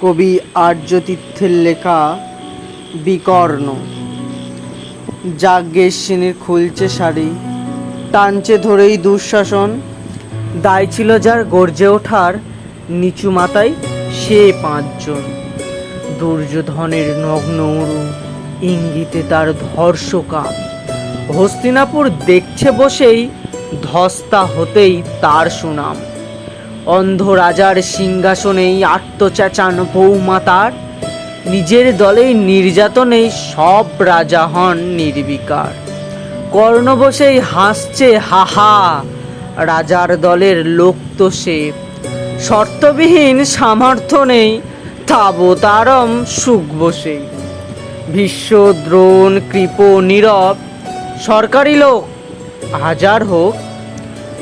কবি আর্যতীর্থের লেখা বিকর্ণ। যাজ্ঞের সেনের খুলছে শাড়ি, টানছে ধরেই দুঃশাসন। দায় ছিল যার গর্জে ওঠার, নিচু মাথায় সে পাঁচজন। দুর্যোধনের নগ্ন উরু, ইঙ্গিতে তার ধর্ষকাম। হস্তিনাপুর দেখছে বসেই, ধস্তা হতেই তার সুনাম। অন্ধ রাজার সিংহাসনেই আত্মচেঁচান বৌমা তার, নিজের দলেই নির্যাতনেই সব রাজা হন নির্বিকার। কর্ণ বসেই হাসছে হাহা, রাজার দলের লোক তো সে। শর্তবিহীন সামর্থ্য নেই, তাবতারম সুখ বসে। ভীষ্ম, দ্রোণ, কৃপ, নীরব সরকারি লোক হাজার হোক,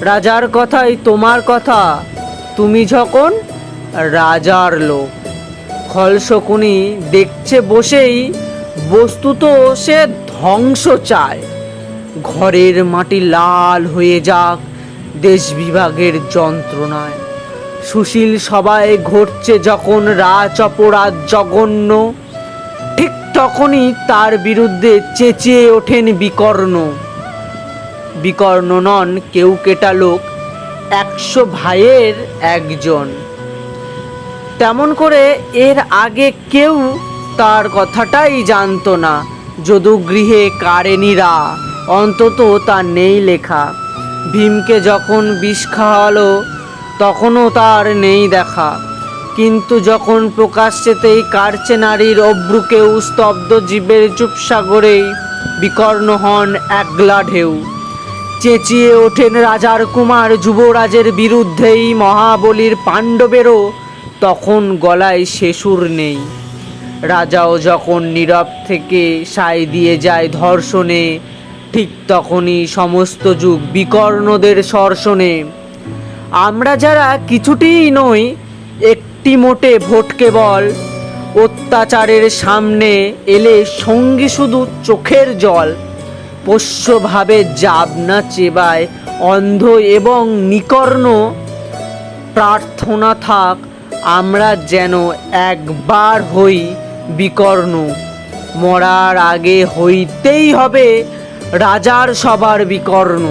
রাজার কথাই তোমার কথা, তুমি যখন রাজার লোক। খলশকুনি দেখছে বসেই, বস্তুত সে ধ্বংস চায়। ঘরের মাটি লাল হয়ে যাক দেশ বিভাগের যন্ত্রণায়। সুশীল সবাই ঘটছে যখন রাজ অপরাধ জঘন্য, ঠিক তখনই তার বিরুদ্ধে চেঁচিয়ে ওঠেন বিকর্ণ। বিকর্ণ নন কেউ কেটা লোক, 100 ভাইয়ের একজন। তেমন করে এর আগে কেউ তার কথাটাই জানতো না। যদু গৃহে কারেনিরা, অন্তত তা নেই লেখা। ভীমকে যখন বিষ খাওয়ালো, তখনও তার নেই দেখা। কিন্তু যখন প্রকাশ্যেতেই কাটছে নারীর অব্রুকেও, স্তব্ধ জীবের চুপসাগরেই বিকর্ণ হন একলা ঢেউ। চেঁচিয়ে ওঠেন রাজার কুমার যুবরাজের বিরুদ্ধেই, মহাবলীর পাণ্ডবেরও তখন গলায় সে সুর নেই। রাজাও যখন নীরব থেকে সায় দিয়ে যায় ধর্ষণে, ঠিক তখনই সমস্ত যুগ বিকর্ণদের সর্ষণে। আমরা যারা কিছুটিই নই, একটি মোটে ভোট কেবল, অত্যাচারের সামনে এলে সঙ্গী শুধু চোখের জল। পোষ্যভাবে যাবনা চেবায় অন্ধ এবং নিকর্ণ, প্রার্থনা থাক আমরা যেন একবার হই বিকর্ণ। মরার আগে হইতেই হবে রাজার সবার বিকর্ণ।